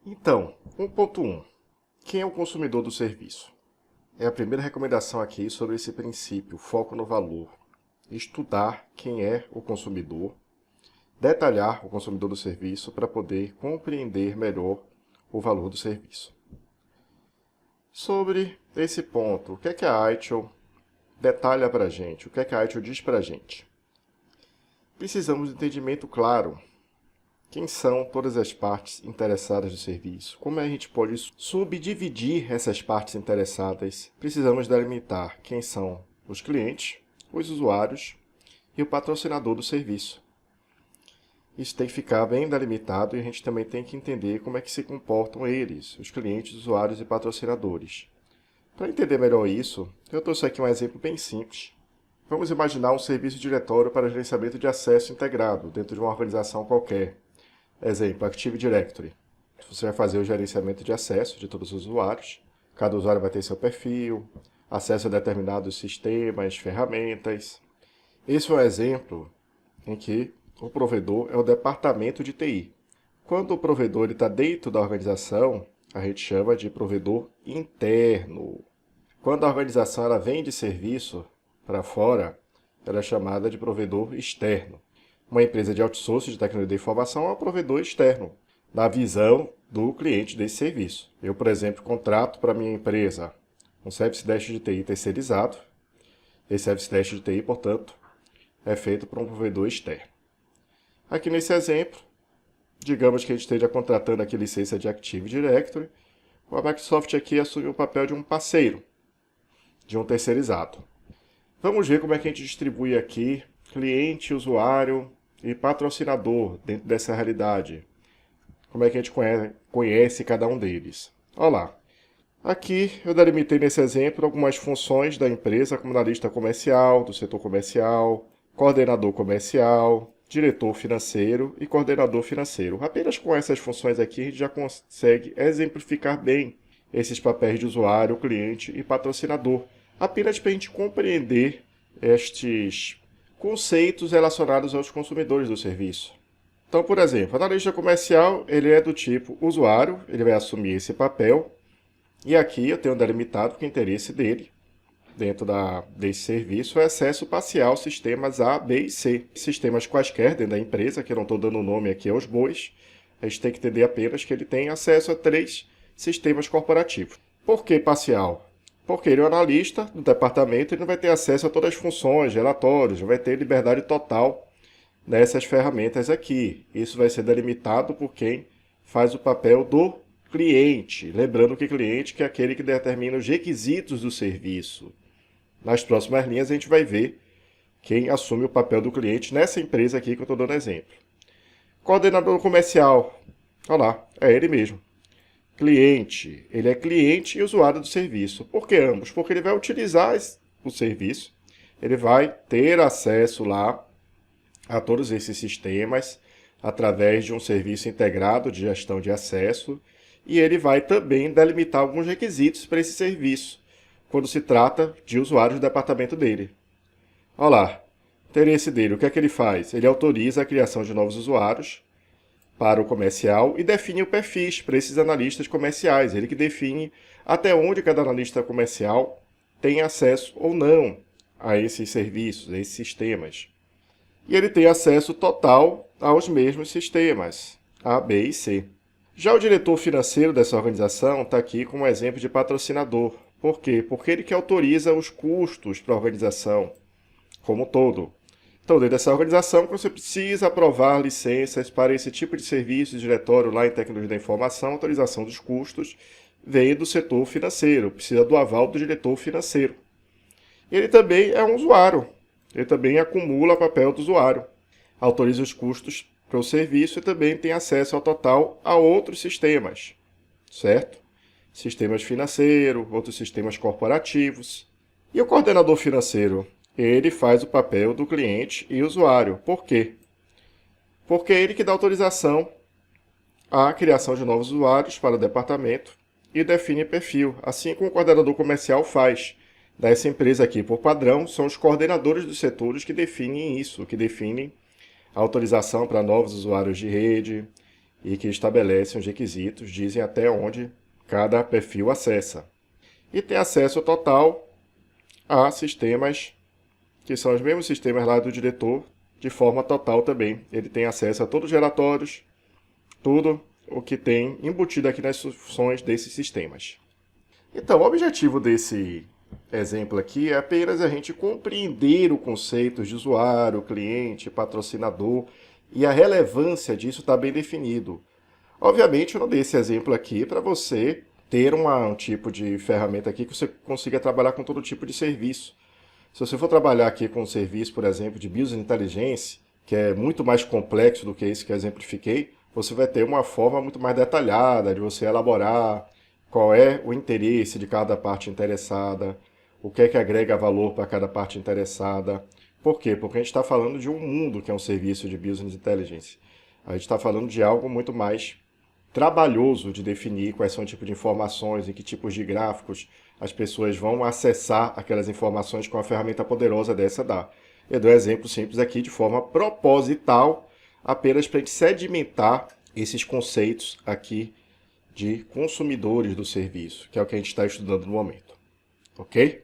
Então, 1.1. Quem é o consumidor do serviço? É a primeira recomendação aqui sobre esse princípio, foco no valor. Estudar quem é o consumidor, detalhar o consumidor do serviço para poder compreender melhor o valor do serviço. Sobre esse ponto, o que é que a ITIL detalha para a gente? O que é que a ITIL diz para a gente? Precisamos de entendimento claro. Quem são todas as partes interessadas do serviço? Como a gente pode subdividir essas partes interessadas? Precisamos delimitar quem são os clientes, os usuários e o patrocinador do serviço. Isso tem que ficar bem delimitado e a gente também tem que entender como é que se comportam eles, os clientes, usuários e patrocinadores. Para entender melhor isso, eu trouxe aqui um exemplo bem simples. Vamos imaginar um serviço diretório para gerenciamento de acesso integrado dentro de uma organização qualquer. Exemplo, Active Directory. Você vai fazer o gerenciamento de acesso de todos os usuários. Cada usuário vai ter seu perfil, acesso a determinados sistemas, ferramentas. Esse é um exemplo em que o provedor é o departamento de TI. Quando o provedor está dentro da organização, a gente chama de provedor interno. Quando a organização ela vende serviço para fora, ela é chamada de provedor externo. Uma empresa de outsourcing de tecnologia de informação é um provedor externo, na visão do cliente desse serviço. Eu, por exemplo, contrato para a minha empresa um Service Desk de TI terceirizado. Esse Service Desk de TI, portanto, é feito por um provedor externo. Aqui nesse exemplo, digamos que a gente esteja contratando aqui licença de Active Directory. A Microsoft aqui assume o papel de um parceiro, de um terceirizado. Vamos ver como é que a gente distribui aqui cliente, usuário e patrocinador dentro dessa realidade. Como é que a gente conhece cada um deles. Olha lá. Aqui eu delimitei nesse exemplo algumas funções da empresa, como analista comercial, do setor comercial, coordenador comercial, diretor financeiro e coordenador financeiro. Apenas com essas funções aqui a gente já consegue exemplificar bem esses papéis de usuário, cliente e patrocinador. Apenas para a gente compreender estes conceitos relacionados aos consumidores do serviço. Então, por exemplo, o analista comercial ele é do tipo usuário, ele vai assumir esse papel. E aqui eu tenho delimitado que o interesse dele, dentro desse serviço, é acesso parcial aos sistemas A, B e C. Sistemas quaisquer dentro da empresa, que eu não estou dando nome aqui aos bois, a gente tem que entender apenas que ele tem acesso a 3 sistemas corporativos. Por que parcial? Porque ele é um analista do departamento e não vai ter acesso a todas as funções, relatórios, não vai ter liberdade total nessas ferramentas aqui. Isso vai ser delimitado por quem faz o papel do cliente. Lembrando que cliente que é aquele que determina os requisitos do serviço. Nas próximas linhas a gente vai ver quem assume o papel do cliente nessa empresa aqui que eu estou dando exemplo. Coordenador comercial. Olha lá, é ele mesmo. Cliente. Ele é cliente e usuário do serviço. Por que ambos? Porque ele vai utilizar o serviço, ele vai ter acesso lá a todos esses sistemas através de um serviço integrado de gestão de acesso e ele vai também delimitar alguns requisitos para esse serviço, quando se trata de usuários do departamento dele. Olha lá, o interesse dele, o que é que ele faz? Ele autoriza a criação de novos usuários para o comercial e define o perfis para esses analistas comerciais. Ele que define até onde cada analista comercial tem acesso ou não a esses serviços, a esses sistemas. E ele tem acesso total aos mesmos sistemas, A, B e C. Já o diretor financeiro dessa organização está aqui como exemplo de patrocinador. Por quê? Porque ele que autoriza os custos para a organização como um todo. Então, dentro dessa organização, você precisa aprovar licenças para esse tipo de serviço de diretório lá em tecnologia da informação, a autorização dos custos vem do setor financeiro, precisa do aval do diretor financeiro. Ele também é um usuário, ele também acumula papel do usuário, autoriza os custos para o serviço e também tem acesso ao total a outros sistemas, certo? Sistemas financeiros, outros sistemas corporativos. E o coordenador financeiro? Ele faz o papel do cliente e usuário. Por quê? Porque é ele que dá autorização à criação de novos usuários para o departamento e define perfil, assim como o coordenador comercial faz. Dessa empresa aqui, por padrão, são os coordenadores dos setores que definem isso, que definem a autorização para novos usuários de rede, e que estabelecem os requisitos, dizem até onde cada perfil acessa. E tem acesso total a sistemas que são os mesmos sistemas lá do diretor, de forma total também. Ele tem acesso a todos os relatórios, tudo o que tem embutido aqui nas funções desses sistemas. Então, o objetivo desse exemplo aqui é apenas a gente compreender o conceito de usuário, cliente, patrocinador, e a relevância disso está bem definido. Obviamente, eu não dei esse exemplo aqui para você ter um tipo de ferramenta aqui que você consiga trabalhar com todo tipo de serviço. Se você for trabalhar aqui com um serviço, por exemplo, de Business Intelligence, que é muito mais complexo do que esse que eu exemplifiquei, você vai ter uma forma muito mais detalhada de você elaborar qual é o interesse de cada parte interessada, o que é que agrega valor para cada parte interessada. Por quê? Porque a gente está falando de um mundo que é um serviço de Business Intelligence. A gente está falando de algo muito mais trabalhoso de definir quais são o tipo de informações e que tipos de gráficos as pessoas vão acessar aquelas informações com uma ferramenta poderosa dessa dá. Eu dou um exemplo simples aqui de forma proposital, apenas para a gente sedimentar esses conceitos aqui de consumidores do serviço, que é o que a gente está estudando no momento. Ok?